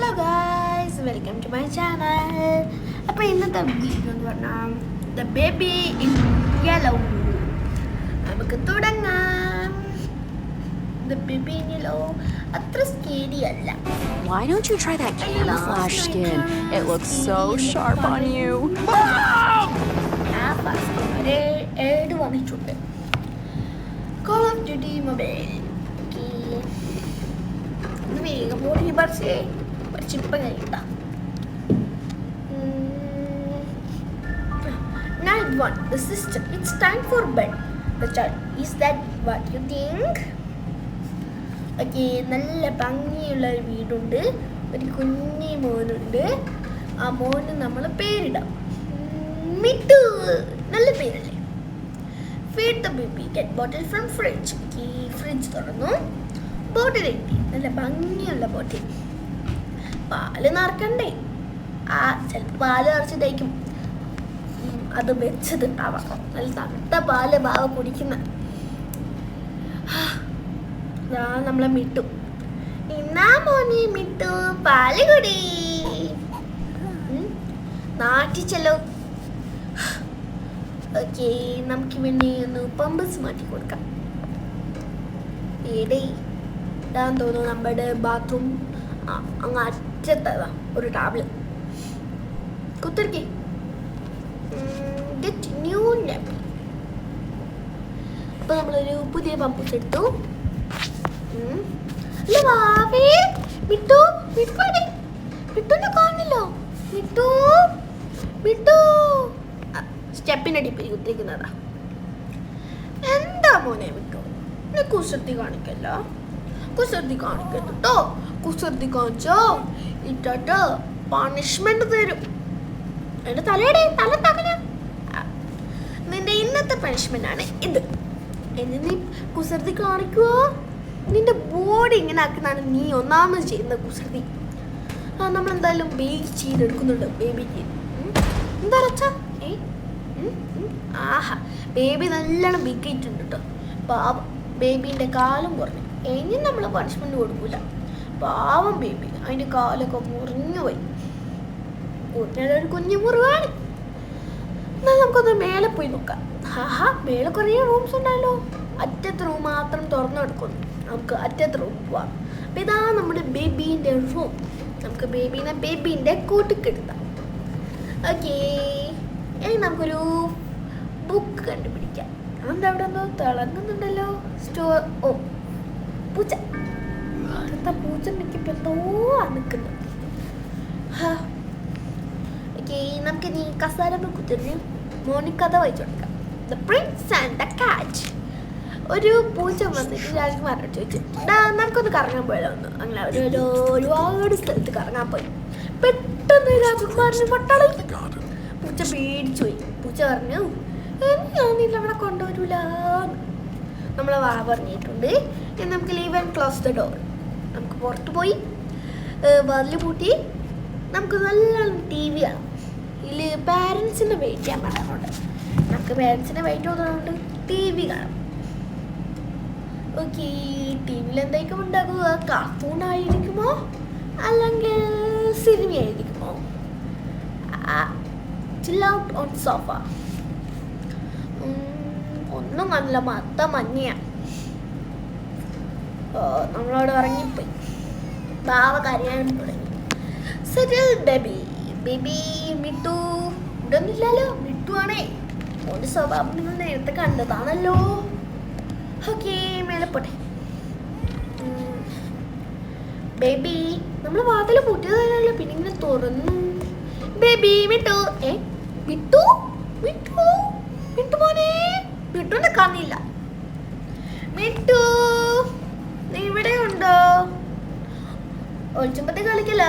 Hello guys, welcome to my channel. അപ്പോൾ ഇന്നത്തെ video എന്ന് പറഞ്ഞാൽ ദ ബേബി ഇൻ യെല്ലോ. നമുക്ക് തുടങ്ങാം. ദ ബേബി ഇൻ യെല്ലോ അത്ര സ്കേരി അല്ല. Why don't you try that camouflage skin? It looks so sharp on you. ആ first ഒരു ഏഡ് വന്നിട്ടുണ്ട്. Call off duty mobile. വേഗം പോയി ചിപ്പം കഴിക്കാം. Night 1. The sister. It's time for bed. The child. Is that what you think? Okay, നല്ല ഭംഗിയുള്ള ഒരു വീടുണ്ട്. ഒരു കുഞ്ഞി മോനുണ്ട്. ആ മോന് നമ്മൾ പേരിടാം. മിട്ടു. നല്ല പേരല്ലേ? Feed the baby. Get bottle from fridge. ഈ ഫ്രിഡ്ജ് തുറന്നു. ബോട്ടിൽ എത്തി. നല്ല ഭംഗിയുള്ള ബോട്ടിൽ. പാല് നിറക്കണ്ടേ? ചിലപ്പോൾ പാല് നിറച്ചിട്ടായിരിക്കും അത് വെച്ചത്. നല്ല തണുത്ത പാല് ബാവ കുടിക്കുന്ന. നമ്മളെ മിട്ടു. എന്നാ മോനെ മിട്ടു, പാല് കുടി. നാട്ടിച്ചല്ലോ. ഓക്കെ, നമുക്ക് വേണ്ടി ഒന്ന് പമ്പസ് മാറ്റി കൊടുക്കാം. ഏടേ ഇതാന്ന് തോന്നുന്നു നമ്മുടെ ബാത്റൂം അങ്ങ് അറ്റത്തതാ ഒരു ടാബ്ല്. കുത്തിരിക്കി. Get new nappy. അപ്പോൾ നമ്മളൊരു പുതിയ പമ്പസ് എടുത്തു. മിട്ടു മിട്ടുടെ മിട്ടുനെ കാണില്ലോ. മിട്ടു മിട്ടു സ്റ്റെപ്പിൻ്റെ അടിപ്പിൽ കുത്തിരിക്കുന്നതാ. എന്താ മോനെ മിട്ടു, കുസൃതി കാണിക്കല്ല. കുസൃതി കാണിക്കരുത് കേട്ടോ. കുസൃതി കാണിച്ചോ ഇട്ടോ പണിഷ്മെന്റ് തരും. എന്റെ തലയുടെ തല തകല. നിന്റെ ഇന്നത്തെ പണിഷ്മെന്റ് ആണ് ഇത്. എന്നെ നീ കുസൃതി കാണിക്കുവോ? നിന്റെ ബോഡി ഇങ്ങനെ ആക്കുന്നതാണ് നീ ഒന്നാമത് ചെയ്യുന്ന കുസൃതി. നമ്മളെന്തായാലും ബേക്ക് ചെയ്തെടുക്കുന്നുണ്ട്. ബേബിക്ക് എന്താ അച്ഛാ? ആഹാ, ബേബി നല്ലോണം ബേക്ക് ചെയ്തിട്ടുണ്ട് കേട്ടോ. പാവം ബേബീൻ്റെ കാലും കുറഞ്ഞു. ഇനി നമ്മൾ പണിഷ്മെന്റ് കൊടുക്കൂല. പാവം ബേബി, അതിൻ്റെ കാലൊക്കെ മുറിഞ്ഞു പോയി. ഒരു കുഞ്ഞു മുറിവാണ്. എന്നാൽ നമുക്കൊന്ന് മേലെ പോയി നോക്കാം. മേലെ കുറേ റൂംസ് ഉണ്ടല്ലോ. അറ്റത്തെ റൂം മാത്രം തുറന്നു കൊടുക്കുന്നു. നമുക്ക് അറ്റത്തെ റൂം പോവാം. അപ്പം ഇതാ നമ്മുടെ ബേബീൻ്റെ റൂം. നമുക്ക് ബേബീൻ്റെ കൂട്ടിക്കെടുത്താം. ഓക്കേ, ഇനി നമുക്കൊരു ബുക്ക് കണ്ടുപിടിക്കാം. അതുകൊണ്ട് അവിടെ എന്തോ തിളങ്ങുന്നുണ്ടല്ലോ. പൂച്ച. എന്താ പൂച്ച നിൽക്കിപ്പോൾ എന്തോ നിൽക്കുന്നു. ഓക്കെ, നമുക്ക് നീ കസാരമ്മ കുത്തിരി മോണിക്കഥ വായിച്ചു കൊടുക്കാം. The Prince and the cat. ഒരു പൂച്ച വന്നിട്ട് രാജകുമാരനോട് ചോദിച്ചു, നമുക്കൊന്ന് കറങ്ങാൻ പോയാലോ ഒന്ന്. അങ്ങനെ അവർ ഒരുപാട് സ്ഥലത്ത് കറങ്ങാൻ പോയി. പെട്ടെന്ന് രാജകുമാരന് പൊട്ടളി. പൂച്ച പേടിച്ചു പോയി. പൂച്ച പറഞ്ഞു, ഞാൻ നിന്നവിടെ കൊണ്ടുവരൂല. നമ്മളെ വാ പറഞ്ഞിട്ടുണ്ട്. നമുക്ക് leave and close the door. നമുക്ക് പുറത്ത് പോയി വാതിൽ പൂട്ടി നമുക്ക് നല്ലോണം ടി വി കാണാം. ഇതിൽ പാരൻസിനെ വെയിറ്റ് ചെയ്യാൻ പറയാറുണ്ട്. നമുക്ക് പാരൻസിനെ വെയിറ്റ് ചെയ്യുന്നതുകൊണ്ട് ടി വി കാണാം. ഓക്കെ, ടി വിയിൽ എന്തായിരിക്കും ഉണ്ടാകുക? കാർട്ടൂൺ ആയിരിക്കുമോ അല്ലെങ്കിൽ സിനിമ ആയിരിക്കുമോ? ചിൽ ഔട്ട് ഓൺ സോഫ. ഒന്നും കാണില്ല, മൊത്തം മഞ്ഞയാണ്. നമ്മളോട് ഇറങ്ങിപ്പോയി. ബാവ കരയാൻ തുടങ്ങി. സെറ്റിൽ ബേബി. ബേബി മിട്ടു ഇവിടെ ഒന്നുമില്ലല്ലോ. മിട്ടു ആണേ. ഓൻ്റെ സ്വഭാവം നിങ്ങൾ നേരത്തെ കണ്ടതാണല്ലോ. ഓക്കെ, മേലെ പോട്ടെ. ബേബി, നമ്മൾ വാതിൽ പൂട്ടിയതല്ലോ, പിന്നെ ഇങ്ങനെ തുറന്നു. ബേബി മിട്ടു. മിട്ടു മിട്ടു മിട്ടു മോനെ. മിട്ടുനെ കാണില്ല. മിട്ടു, നീ ഇവിടെ ഉണ്ടോ? ഒളിച്ചുമ്പത്തെ കളിക്കല,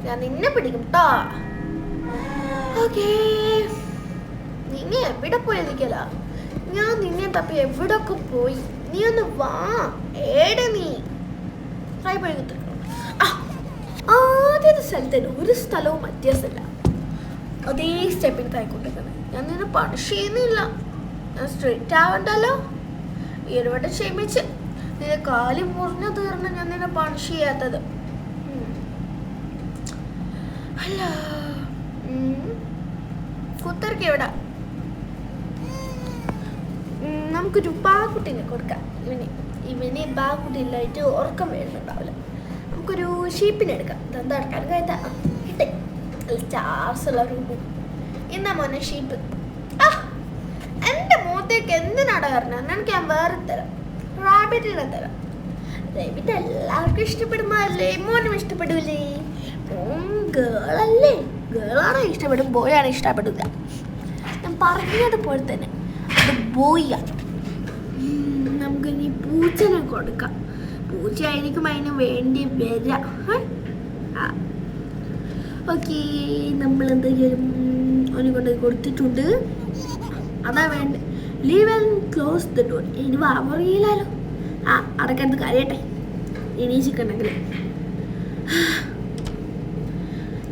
ഞാൻ നിന്നെ പിടിക്കും ട്ടോ. ഓക്കേ, നീ എവിടെ പോയിരിക്കല? ഞാൻ നിന്നെ തപ്പി എവിടൊക്കെ പോയി. നീ ഒന്ന് വാ. ഏടെ നീ? ആദ്യത്തെ സ്ഥലത്തിന് ഒരു സ്ഥലവും വ്യത്യാസമില്ല. അതേ സ്റ്റെപ്പിൽ തായിക്കൊണ്ടിരിക്കുന്നത്. ഞാൻ നിന്നെ പണിഷ് ചെയ്യുന്നില്ല. ഞാൻ സ്ട്രെയിറ്റ് ആവണ്ടല്ലോ. ഈ ഒരു വട്ടം ക്ഷമിച്ച്. നിന്റെ കാലി മുറിഞ്ഞു തീർന്ന് ഞാൻ നിന്നെ പണിഷ് ചെയ്യാത്തത്. ഹലോ കുത്തർക്ക് എവിടെ നമുക്കൊരു പാകുട്ടിനെ കൊടുക്കാം. ഇവന് പാകുട്ടിയിലായിട്ട് ഉറക്കം വരുന്നുണ്ടാവില്ല. നമുക്കൊരു ഷീപ്പിനെ എടുക്കാം. എന്താ എടുക്കാൻ കഴിയാ കിട്ടേ ചാർസുള്ള രൂപ എന്നാ മോനെ ഷീപ്പ്. എൻ്റെ മുഖത്തേക്ക് എന്തിനാണ് പറഞ്ഞത്? എനിക്ക് ഞാൻ വേറെ തരാം, റാബിറ്റിനെ തരാം. റാബിറ്റ് എല്ലാവർക്കും ഇഷ്ടപ്പെടുമ്പോഴല്ലേ മോനും ഇഷ്ടപ്പെടില്ലേ? മോൻ ഗേളല്ലേ, ഗേളാണോ ഇഷ്ടപ്പെടും, ബോയാണ് ഇഷ്ടപ്പെടില്ല. ഞാൻ പറഞ്ഞതുപോലെ തന്നെ അത് ബോയാണ്. നമുക്ക് ഇനി പൂച്ചനെ കൊടുക്കാം. പൂച്ചയായിരിക്കും അതിന് വേണ്ടി വരാം. ഓക്കെ, നമ്മൾ എന്തെങ്കിലും അവനെ കൊണ്ട് കൊടുത്തിട്ടുണ്ട്. അതാ വേണ്ട. Leave and close the door. ഇനി അറിയില്ലല്ലോ. അടക്കടുത്ത് കരയട്ടെ എണീച്ചിട്ടുണ്ടെങ്കിൽ.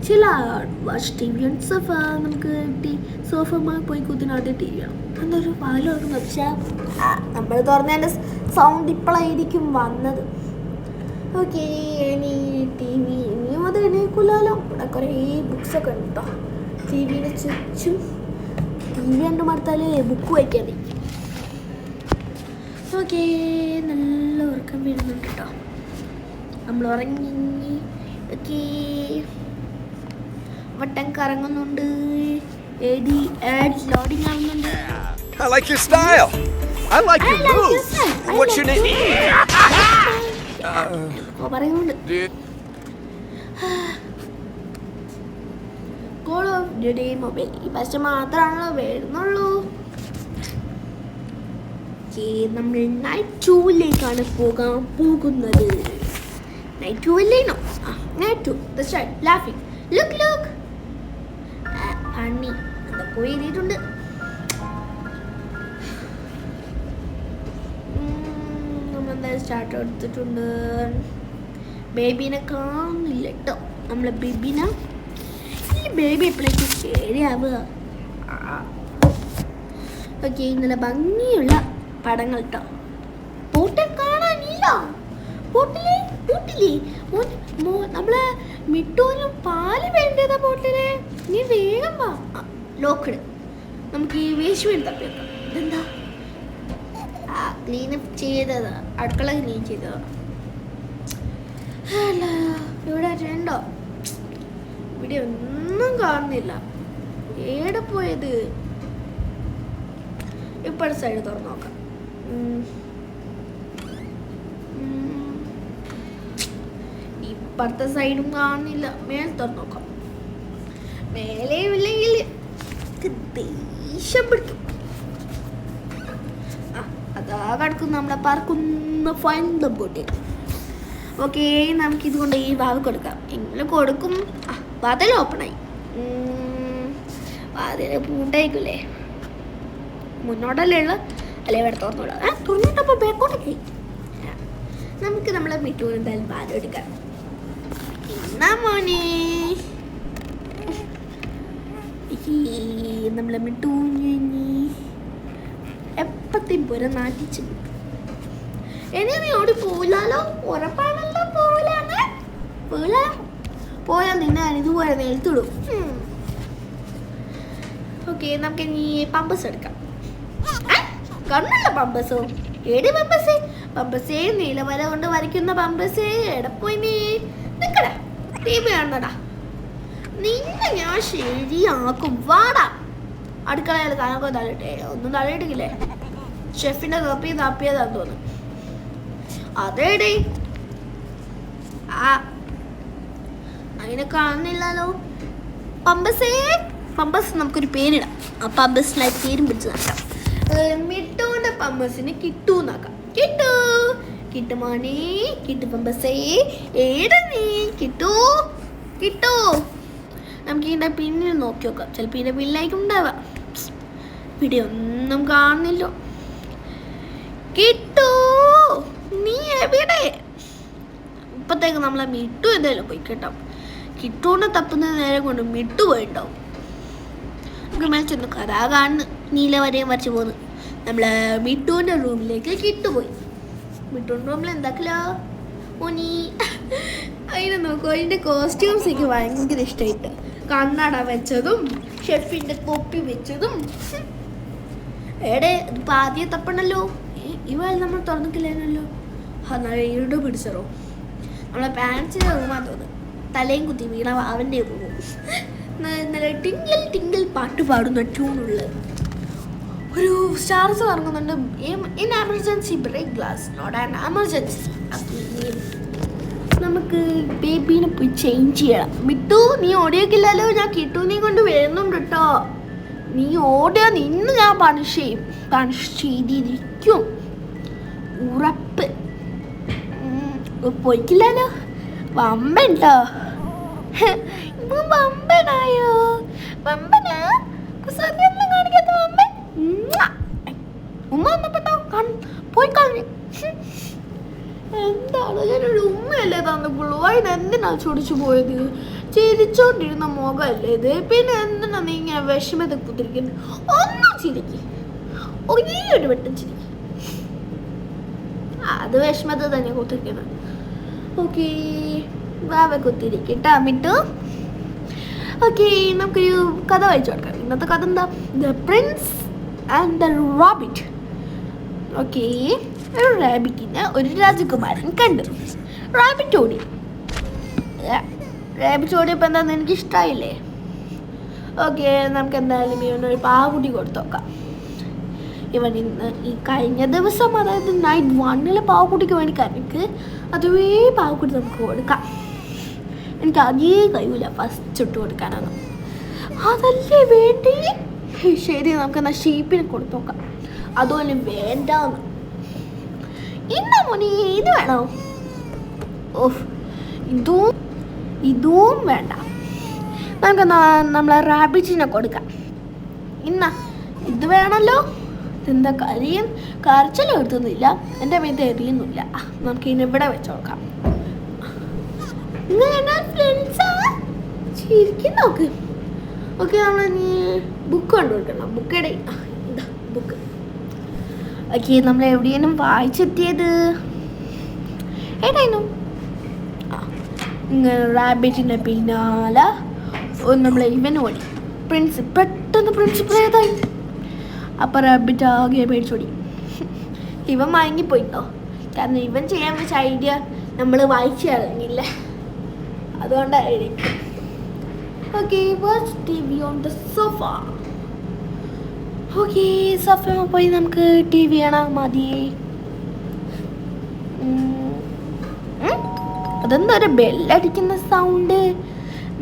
ചില വാച്ച് ടി വി സോഫ. നമുക്ക് സോഫ പോയി കുത്തിനകത്ത് ടി വി ആണ്. എന്തൊരു പാലോർന്ന് വെച്ചാൽ നമ്മൾ തുറന്നതിൻ്റെ സൗണ്ട് ഇപ്പോഴായിരിക്കും വന്നത്. ഓക്കെ, ഇനി ടി വി ഇനിയും അത് എണീക്കില്ലല്ലോ. ഇവിടെ കുറേ ബുക്സൊക്കെ ഉണ്ട് കേട്ടോ. ടി വിയുടെ ചുറ്റും ടി വി കണ്ടു മടുത്താൽ ബുക്ക് വായിക്കാൻ മതി. ഓക്കെ, നല്ല ഉറക്കം വരുന്നുണ്ട് കേട്ടോ. നമ്മൾ ഉറങ്ങി. ഓക്കെ, വട്ടം കറങ്ങുന്നുണ്ട്. ലോഡിങ് ആവുന്നുണ്ട്. I like your style. I like your moves. What's your name? പറയുന്നുണ്ട്. കോൾ ഓഫ് ഡ്യൂട്ടി മൊബൈൽ ഈ പക്ഷെ മാത്രമാണല്ലോ വരുന്നുള്ളൂ. നമ്മൾ നൈറ്റ് ടൂവിലേക്കാണ് പോകാൻ പോകുന്നത്. നൈറ്റ് ടൂ അല്ലേനോ? Night two. ലാഫിങ്. ലുക്ക് ലുക്ക് ഫണ്ണി എന്തൊക്കെ എഴുതിയിട്ടുണ്ട്. നമ്മളെന്തായാലും സ്റ്റാർട്ട് എടുത്തിട്ടുണ്ട്. ബേബീനെ കാണുന്നില്ല കേട്ടോ. നമ്മളെ ബേബീനെ ഈ ബേബി എപ്പോഴേക്കും ശരിയാവുക. ഓക്കെ, നല്ല ഭംഗിയുള്ള പടങ്ങൾ കേട്ടോ. ബോട്ടിൽ കാണാനില്ല. ബോട്ടിലേ നമ്മളെ മിട്ടൂനും പാല് വേണ്ടതാ ബോട്ടിലെ. നീ വേഗം വാ. ലോക്കഡ്. നമുക്ക് ഈ വേസ്റ്റ് വേണ്ടി തപ്പി വെക്കാം. ഇതെന്താ? ക്ലീനപ്പ് ചെയ്തതാ, അടുക്കള ക്ലീൻ ചെയ്തതാ. അല്ല, ഇവിടെ രണ്ടോ? ഇവിടെ ഒന്നും കാണുന്നില്ല. ഏടെ പോയത്? ഇപ്പോഴത്തെ സൈഡ് തുറന്നു നോക്കാം. ഇപ്പുറത്തെ സൈഡും കാണുന്നില്ല. മേലെ തുറന്നു നോക്കാം. മേലെയും ഇല്ലെങ്കിൽ ദേഷ്യം പിടിക്കും. അതാ കിടക്കും നമ്മളെ പറക്കുന്ന ഫൈൻ ബോട്ടിൽ. ഓക്കെ, നമുക്കിത് കൊണ്ട് ഈ വാവ് കൊടുക്കാം. എങ്ങനെ കൊടുക്കും? വാതിൽ ഓപ്പണായി. വാതിൽ പൂട്ടായിക്കില്ലേ? മുന്നോട്ടല്ലേ ഉള്ള അല്ലെ? ഇവിടെ തുറന്നോളാം. തുറന്നിട്ടപ്പോൾ ബാക്കോട്ടൊക്കെ. നമുക്ക് നമ്മളെ മിട്ടൂന് എന്തായാലും പാലം എടുക്കാം. എന്നാ മോനെ നമ്മളെ മിട്ടൂന് എപ്പത്തേം പോലെ നാട്ടിച്ചു. ഇനി നീ ഓടി പോവില്ലല്ലോ, ഉറപ്പാണല്ലോ. പോയാൽ നിന്നെ ഇതുപോലെ നിലത്തിടും. ഓക്കെ, നമുക്ക് ഇനി പമ്പസ് എടുക്കാം. കണ്ണല്ല പമ്പസോ? ഏടി പമ്പസേ? പമ്പസേ നീലവര കൊണ്ട് വരയ്ക്കുന്ന പമ്പസേ. എടപ്പോയി നീ നിക്കടാ, ടി വി കാണണടാ. നിന്നെ ഞാൻ ശരിയാക്കും. വാടാ. അടുക്കളയിൽ കനൊക്കെ തലയിട്ടേ. ഒന്നും തലയിട്ടില്ലേ? ഷെഫിന്റെ തപ്പിയതാന്ന് തോന്നുന്നു. അതേടേ അതിനെ കാണുന്നില്ലല്ലോ. പമ്പസ് നമുക്കൊരു പേരിടാം. ആ പമ്പസിനായി പേരും പിടിച്ച് നോക്കാം. മിട്ടൂന്റെ പമ്പസിന് കിട്ടൂന്നാക്കാം. കിട്ടു മോനെ, കിട്ടു പമ്പസേ. ഏടാ നീ? കിട്ടൂ. നമുക്ക് ഇതിൻ്റെ പിന്നിൽ നോക്കി നോക്കാം. ചിലപ്പോൾ ഇതിൻ്റെ പിന്നിലായിരിക്കും ഉണ്ടാവാം. ഇവിടെ ഒന്നും കാണുന്നില്ലോ. കിട്ടൂ, നീ എവിടെ? ഇപ്പത്തേക്ക് നമ്മളെ മിട്ടു എന്തായാലും പോയി കേട്ടോ. കിട്ടൂനെ തപ്പുന്ന നേരം കൊണ്ട് മിട്ടു പോയിണ്ടാവും. നമുക്ക് മേടിച്ചൊന്ന് കഥാ കാണുന്നു. നീല വരെയും വരച്ച് പോന്ന്. നമ്മളെ മിട്ടൂൻ്റെ റൂമിലേക്ക് കിട്ടുപോയി. മിട്ടൂൻ്റെ റൂമിൽ എന്താക്കലോ? ഓനി അതിനെ നോക്കൂ, അതിൻ്റെ കോസ്റ്റ്യൂംസ് എനിക്ക് ഭയങ്കര ഇഷ്ടമായിട്ട്. കണ്ണട വെച്ചതും ഷെഫിൻ്റെ തൊപ്പി വെച്ചതും. എടെ ഇതിപ്പോൾ ആദ്യം തപ്പണല്ലോ. ഇവ നമ്മൾ തുറന്നിട്ടില്ലേനല്ലോ. നല്ല ഇരുട് പിടിച്ചറോ. നമ്മളെ പാരൻസിൻ്റെ റൂമാ തോന്നുന്നു. തലയും കുത്തി വീണ അവൻ്റെ റൂം. നല്ല ടിങ്കിൾ ടിങ്കിൾ പാട്ട് പാടുന്ന ട്യൂണുള്ള ഒരു സ്റ്റാർസ് കറങ്ങുന്നുണ്ട്. In emergency break glass, not an emergency. നമുക്ക് ബേബീനെ പോയി ചേഞ്ച് ചെയ്യണം. മിട്ടു, നീ ഓടിയേക്കില്ലല്ലോ. ഞാൻ കിട്ടുവിനെ കൊണ്ട് വരുന്നുണ്ട് കേട്ടോ. നീ ഓടിയാ നിന്ന് ഞാൻ പണിഷ് ചെയ്തിരിക്കും, ഉറപ്പ്. പോയിക്കില്ലല്ലോ. വമ്പുണ്ടോ? വമ്പനായോ? വമ്പനാ സത്യം കാണിക്കാത്ത വമ്പൻ. ഉമ്മ വന്നപ്പെട്ടോ പോയി കളഞ്ഞു. എന്താണ് ഞാനൊരു ഉമ്മയല്ലേ തന്നിട്ടുള്ളൂ. അതിനെന്തിനാ ചൊടിച്ചു പോയത്? ചിരിച്ചോണ്ടിരുന്ന മുഖമല്ലേ ഇത്. പിന്നെ എന്തിനാ നീ ഇങ്ങനെ വിഷമത്തെ കുത്തിരിക്കുന്നത്? ഒന്നും ചിരിക്ക്, ഒരേ ഒരു വട്ടം ചിരിക്ക്. അത് വിഷമത്തെ തന്നെ കുത്തിരിക്കണം. ഓക്കേ, വാവ കുത്തിരിക്കട്ടാ മിട്ടു. ഓക്കെ, നമുക്കൊരു കഥ വായിച്ചു കൊടുക്കാം. ഇന്നത്തെ കഥ എന്താ? The Prince and the rabbit. Okay, ഒരു റാബിറ്റിനെ ഒരു രാജകുമാരൻ കണ്ടു. റാബിറ്റ് ഓടി. റാബിറ്റ് ഓടിയപ്പോൾ എന്താണെന്ന് എനിക്ക് ഇഷ്ടമായില്ലേ? ഓക്കെ, നമുക്ക് എന്തായാലും ഇവനൊരു പാവക്കുട്ടി കൊടുത്തു നോക്കാം. ഇവൻ ഇന്ന് ഈ കഴിഞ്ഞ ദിവസം, അതായത് നൈറ്റ് 1 പാവക്കുട്ടിക്ക് വേണ്ടി കരക്ക് അതുവേ പാവക്കുട്ടി നമുക്ക് കൊടുക്കാം. എനിക്ക് അതേ കഴിയില്ല ഫസ്റ്റ് ഇട്ട് കൊടുക്കാനാണ്. അതല്ലേ വേണ്ടി? ശരി, നമുക്ക് എന്നാൽ ഷീപ്പിനെ കൊടുത്തു നോക്കാം. അതുപോലെ വേണ്ടാന്ന്. ഇന്ന മോനെ ഇത് വേണോ? ഓഹ്, ഇതും വേണ്ട. നമുക്ക് നമ്മളെ റാബിറ്റിനെ കൊടുക്കാം. ഇന്ന ഇത് വേണമല്ലോ. ഇതെന്താ കരിയും കരച്ചിലും എടുത്തുന്നില്ല, എൻ്റെ മേത്ത് എറിയുന്നില്ല. നമുക്ക് ഇതിനെ ഇവിടെ വെച്ച് കൊടുക്കാം. ശരിക്കും നോക്ക്. ഓക്കെ, നമ്മൾ നീ ബുക്ക് കൊണ്ടുകൊടുക്കണം. ബുക്ക് ഇതാ ബുക്ക്. ഓക്കെ, നമ്മൾ എവിടെയും വായിച്ചെത്തിയത് ഏതായിരുന്നു? ഇങ്ങനെ റാബിറ്റിൻ്റെ പിന്നാലെ നമ്മൾ ഇവൻ ഓടി. പെട്ടെന്ന് പ്രിൻസിപ്പൽ ഏതായി. അപ്പം റാബിറ്റ് ആകെ പേടിച്ചോടി. ഇവൻ മയങ്ങിപ്പോയിട്ടോ. കാരണം ഇവൻ ചെയ്യാൻ വെച്ച ഐഡിയ നമ്മൾ വായിച്ചു കളഞ്ഞില്ല, അതുകൊണ്ടായിരിക്കും. Okay, watch TV on the sofa. Okay, sofa പോയി നമുക്ക് TV കാണാൻ മതി. അതെന്താ ഒരു ബെല്ലടിക്കുന്ന സൗണ്ട്?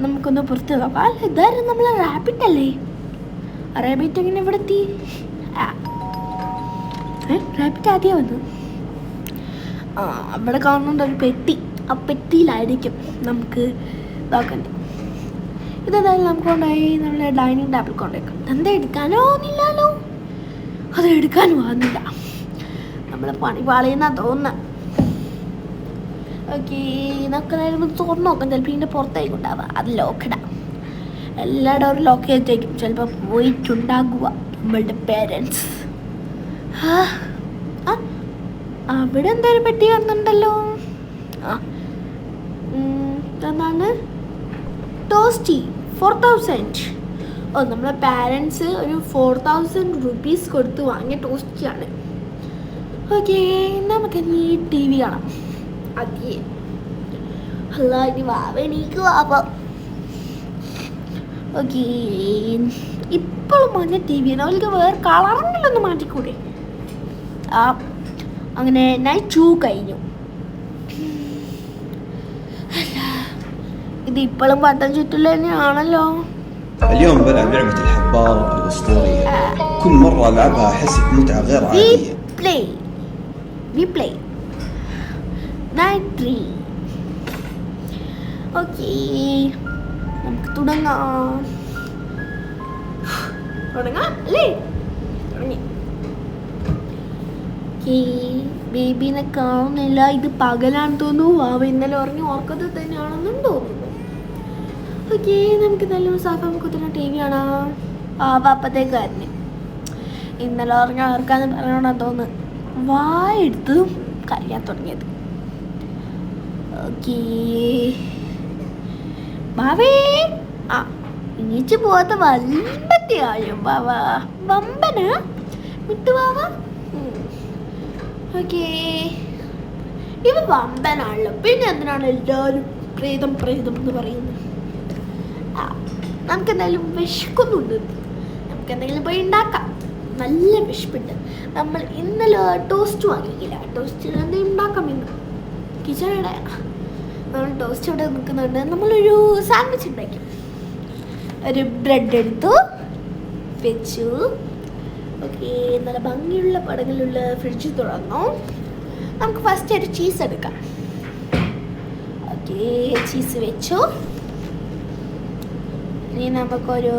നമുക്കൊന്ന് പുറത്ത് നോക്കാം. അല്ല, ഇതായിരുന്നു നമ്മളെ റാബിറ്റ് അല്ലേ? റാബിറ്റ് എങ്ങനെ ഇവിടെ എത്തി? റാബിറ്റ് ആദ്യം വന്നു. അവിടെ കാണുന്നുണ്ട് ഒരു പെട്ടി. ആ പെട്ടിയിലായിരിക്കും നമുക്ക് ഇതാക്കണ്ടേ. ഇതെന്തായാലും നമുക്ക് കൊണ്ടുപോയി നമ്മളെ ഡൈനിങ് ടേബിൾ കൊണ്ടുപോയിക്കാം. എന്താ എടുക്കാനോ ഒന്നില്ലല്ലോ. അത് എടുക്കാനും ആകുന്നില്ല. നമ്മൾ പണി പാളിയെന്നാ തോന്നുന്നത്. ഓക്കെ, നമുക്ക് തുറന്നു നോക്കാം. ചിലപ്പോൾ ഇതിൻ്റെ പുറത്തേക്കുണ്ടാവുക. അത് ലോക്കിടാം. എല്ലാ ഡോറും ലോക്ക് ചെയ്തേക്കും. ചിലപ്പോൾ പോയിട്ടുണ്ടാകുക നമ്മളുടെ പേരൻസ്. അവിടെ എന്തൊരു പെട്ടി വന്നിട്ടുണ്ടല്ലോ. എന്താണ്? ടോസ്റ്റി 4000. ഓ, നമ്മളെ പാരൻസ് ഒരു 4000 rupees കൊടുത്ത് വാങ്ങിയ ടോസ്റ്റിയാണ്. ഓക്കെ, നമുക്ക് നീ TV കാണാം. അതെ, അല്ല ഇനി വാവണീക്ക് വാവ. ഓക്കെ, ഇപ്പോഴും മഞ്ഞ TV ആണ്. അവർക്ക് വേറെ കളറെങ്കിലൊന്ന് മാറ്റിക്കൂടെ? അങ്ങനെ നൈറ്റ് 2 കഴിഞ്ഞു. ഇത് ഇപ്പോഴും പട്ടം ചുറ്റില്ല തന്നെയാണല്ലോ. اليوم بلعب لعبة الحبار الأسطورية. كل مرة ألعبها أحس بمتعة غير عادية. We play. Night 3. ഓക്കെ, നമുക്ക് തുടങ്ങാം അല്ലേ? തുടങ്ങി. ബേബീനെ കാണുന്നില്ല. ഇത് പകലാണെന്ന് തോന്നുന്നു. വാവ ഇന്നലെ ഉറങ്ങി ഓർക്കത്തിൽ തന്നെയാണെന്നും തോന്നുന്നു. ഓക്കെ, നമുക്ക് നല്ല സാഫ കുത്തുന്ന TV കാണാം. അപ്പത്തേക്ക് തന്നെ ഇന്നലെ ഉറങ്ങി ഓർക്കാന്ന് പറയണമെന്ന് തോന്നുന്നു. വായെടുത്തതും കരയാൻ തുടങ്ങിയത്. ഓക്കേ ബാവേ ആ ഇനിച്ച് പോകാത്ത വമ്പത്തിയായും ബാവ വമ്പനാ വിട്ടു ബാവ ഓക്കേ ഇവ വമ്പനാണല്ലോ പിന്നെ എന്തിനാണ് എല്ലാവരും പ്രേതം പ്രേതം എന്ന് പറയുന്നത് ആ നമുക്ക് എന്തായാലും വിശക്കുന്നുണ്ട് നമുക്ക് എന്തെങ്കിലും പോയി ഉണ്ടാക്കാം നല്ല വിശപ്പുണ്ട് നമ്മൾ ഇന്നലെ ടോസ്റ്റ് വാങ്ങിക്കില്ല ടോസ്റ്റ് എന്തെങ്കിലും ഉണ്ടാക്കാം ഇന്ന് കിച്ചണിടെ നമ്മൾ ടോസ്റ്റ് ഇവിടെ നിൽക്കുന്നുണ്ട് നമ്മളൊരു സാൻഡ്വിച്ച് ഉണ്ടാക്കി ഒരു ബ്രെഡ് എടുത്തു വെച്ചു ഓക്കെ നല്ല ഭംഗിയുള്ള പടങ്ങളുള്ള ഫ്രിഡ്ജ് തുറന്നു നമുക്ക് ഫസ്റ്റ് ഒരു ചീസ് എടുക്കാം ഓക്കെ ചീസ് വെച്ചു ഇനി നമുക്കൊരു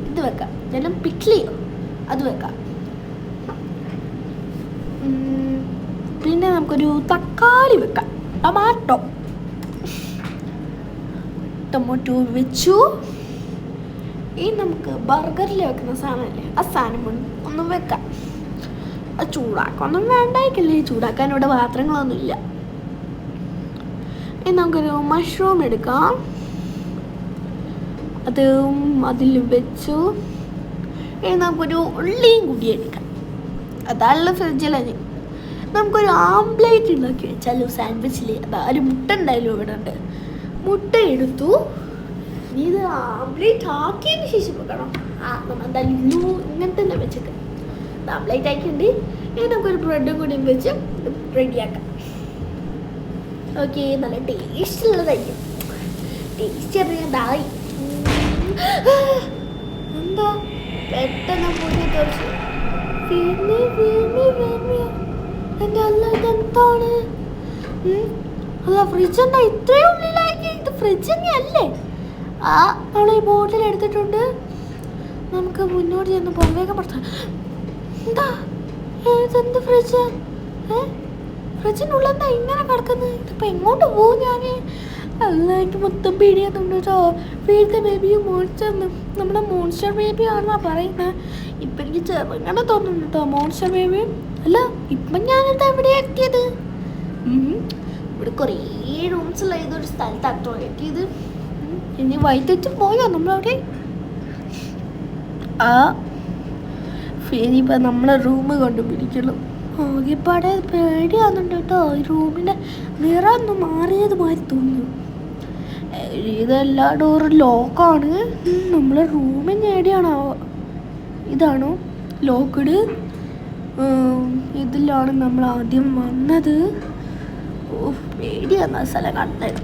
ഇത് വെക്കാം എന്തെങ്കിലും പിക്ലിയോ അത് വെക്കാം പിന്നെ നമുക്കൊരു തക്കാളി വെക്കാം ടൊമാറ്റോ വെച്ചു ഇനി നമുക്ക് ബർഗറിൽ വെക്കുന്ന സാധനമല്ലേ ആ സാധനം ഒന്ന് വെക്കാം അത് ചൂടാക്കൊന്നും വേണ്ടായിക്കല്ലേ ചൂടാക്കാൻ ഇവിടെ പാത്രങ്ങളൊന്നുമില്ല ഇനി നമുക്കൊരു മഷ്റൂം എടുക്കാം അതിൽ വെച്ചു ഇനി നമുക്കൊരു ഉള്ളിയും കൂടി എടുക്കാം അതാണല്ലോ ഫ്രിഡ്ജിലഞ്ഞ് നമുക്കൊരു ആംപ്ലേറ്റ് ഉണ്ടാക്കി വെച്ചാലോ സാൻഡ്വിച്ചിൽ അതാ ഒരു മുട്ട ഉണ്ടായാലും ഇവിടെ ഉണ്ട് മുട്ട എടുത്തു ഇനി ഇത് ആംപ്ലേറ്റ് ആക്കിയതിന് ശേഷം വെക്കണം നമ്മൾ എന്തായാലും ഇങ്ങനെ തന്നെ വെച്ചിട്ട് ആംപ്ലേറ്റ് ആക്കിയിട്ടുണ്ട് ഇനി നമുക്കൊരു ബ്രെഡും കൂടിയും വെച്ച് റെഡിയാക്കാം ഓക്കെ നല്ല ടേസ്റ്റ് ഉള്ളതായിരിക്കും ടേസ്റ്റ് അറിയാതായി എന്താ പെട്ടെന്ന് പോയി കുറച്ച് എൻ്റെ അല്ല ഇതെന്താണ് അല്ല ഫ്രിഡ്ജ് എന്താ ഇത്രയും ഉള്ളിലാക്കി ഇത് ഫ്രിഡ്ജ് തന്നെയല്ലേ ആ നമ്മൾ ഈ ബോട്ടിൽ എടുത്തിട്ടുണ്ട് നമുക്ക് മുന്നോട്ട് ചെന്ന് പുറമേക്ക് പുറത്ത് എന്താ ഇതെന്ത് ഫ്രിഡ്ജ് ഫ്രിഡ്ജിനുള്ളിൽ എന്താ ഇങ്ങനെ കിടക്കുന്നത് ഇതിപ്പോൾ എങ്ങോട്ട് പോകും ഞാൻ അല്ല എനിക്ക് മൊത്തം പേടിയാകുന്നുണ്ട് കേട്ടോ വീട്ടിലെ ബേബിയും മോൺസ്റ്റർ നമ്മുടെ മോൺസ്റ്റർ ബേബി ആണെന്നാ പറയുന്നത് ഇപ്പം എനിക്ക് ചെറുങ്ങനെ തോന്നുന്നു കേട്ടോ മോൺസ്റ്റർ ബേബി അല്ല ഇപ്പം ഞാനിത് എവിടെ എത്തിയത് ഇവിടെ കുറേ റൂംസുള്ള ഇതൊരു സ്ഥലത്താട്ടോ എത്തിയത് ഇനി വൈകിട്ട് പോയോ നമ്മളവിടെ ആ ഇനിയിപ്പോൾ നമ്മളെ റൂം കണ്ടുപിടിക്കണം ആകെപ്പാടെ പേടിയാകുന്നുണ്ട് കേട്ടോ ഈ റൂമിൻ്റെ നിറമൊന്ന് മാറിയത് മാതിരി തോന്നുന്നു ഇതെല്ലാ ഡോറും ലോക്കാണ് നമ്മളെ റൂമിന് എവിടെയാണോ ഇതാണോ ലോക്കഡ് ഇതിലാണ് നമ്മൾ ആദ്യം വന്നത് പേടിയാന്ന സ്ഥലം കണ്ടത്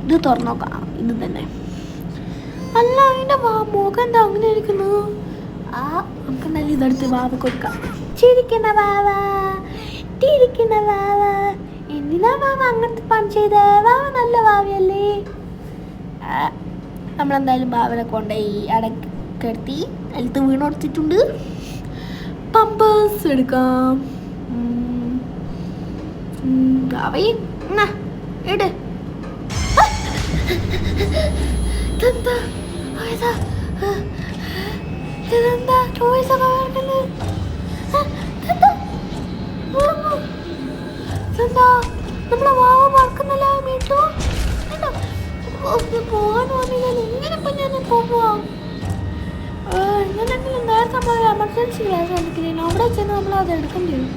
ഇത് തുറന്നു നോക്കാം ഇത് തന്നെ അല്ല അതിൻ്റെ മുഖം എന്താ അങ്ങനെ ഇരിക്കുന്നു നമുക്ക് നല്ല ഇതെടുത്ത് വാവ കൊടുക്കാം ചിരിക്കുന്ന വാവ തിരിക്കുന്ന വാവ എന്തിനാ വാവ അങ്ങനത്തെ പണി ചെയ്തേ വാവ നല്ല വാവയല്ലേ നമ്മളെന്തായാലും വാവനെ കൊണ്ടുപോയി അടക്കെടുത്തി അതിലത്ത് വീണ് കൊടുത്തിട്ടുണ്ട് പമ്പേഴ്സ് എടുക്കാം വാവയെ ഇട് ഇതെന്താ ഇതെന്താ ടോയ്സ് ഒക്കെ നടക്കുന്നത് ഇതെന്താ നമ്മളെ വാവ മറക്കുന്നല്ല വീട്ടു പോകാൻ തോന്നിയാൽ എങ്ങനെ ഇപ്പം ഞാൻ പോവാം എങ്ങനെയെങ്കിലും നേരത്തെ നമ്മൾ എമർജൻസി ക്ലാസ് എടുക്കില്ല അവിടെ ചെന്ന് നമ്മൾ അത് എടുക്കേണ്ടി വരും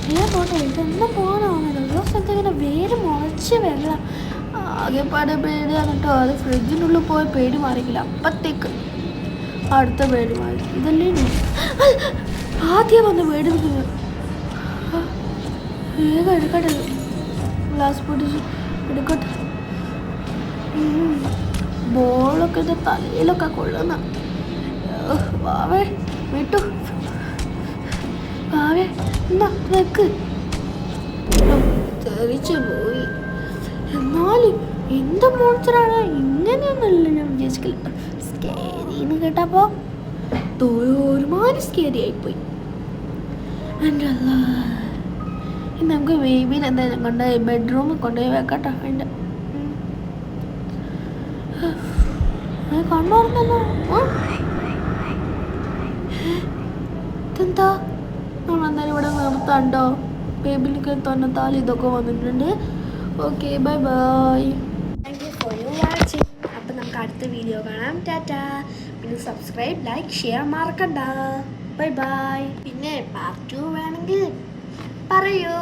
ഞാൻ പോട്ടെ ഇതൊന്നും പോകാനാണല്ലോ ഓരോ സ്ഥലത്ത് ഇങ്ങനെ വേര് മുളച്ച് വെള്ളം ആകെപ്പാടെ പേടിയാണ് കേട്ടോ അത് ഫ്രിഡ്ജിനുള്ളിൽ പോയി പേടി മാറിക്കില്ല അപ്പത്തേക്ക് അടുത്ത പേടി മാറി ഇതല്ലേ ആദ്യം വന്ന് പേടി നിൽക്കുന്നത് വേഗം എടുക്കട്ടെ ഗ്ലാസ് പൊട്ടിച്ച് എടുക്കട്ടെ ബോളൊക്കെ ഇത് തലയിലൊക്കെ കൊള്ളുന്ന വാവേ വിട്ടു വാവേ എന്നാ വെക്ക് തെറിച്ചു പോയി എന്നാലും എന്ത് മോൺസ്റ്ററാണ് ഇങ്ങനെയൊന്നുമല്ല ഞാൻ വിചാരിച്ചില്ല സ്കേരിന്ന് കേട്ടപ്പോ ഒരുമാതിരി സ്കേരി ആയിപ്പോയി എൻ്റെ അല്ല നമുക്ക് ബേബീനെ എന്തായാലും കൊണ്ടുപോയി ബെഡ്റൂമിൽ കൊണ്ടുപോയി വെക്കട്ടോ അതിൻ്റെ കണ്ടോർന്നല്ലോ ഇതെന്താ നമ്മളെന്തായാലും ഇവിടെ നിർത്താണ്ടോ ബേബിലേക്ക് തന്നെ താലി ഇതൊക്കെ വന്നിട്ടുണ്ട് okay bye bye. Thank you for you watching. അപ്പം നമുക്ക് അടുത്ത വീഡിയോ കാണാം. ടാറ്റാ. പിന്നെ സബ്സ്ക്രൈബ്, ലൈക്ക്, ഷെയർ മറക്കണ്ട. Bye bye. പിന്നെ പാർട്ട് 2 വേണമെങ്കിൽ പറയൂ.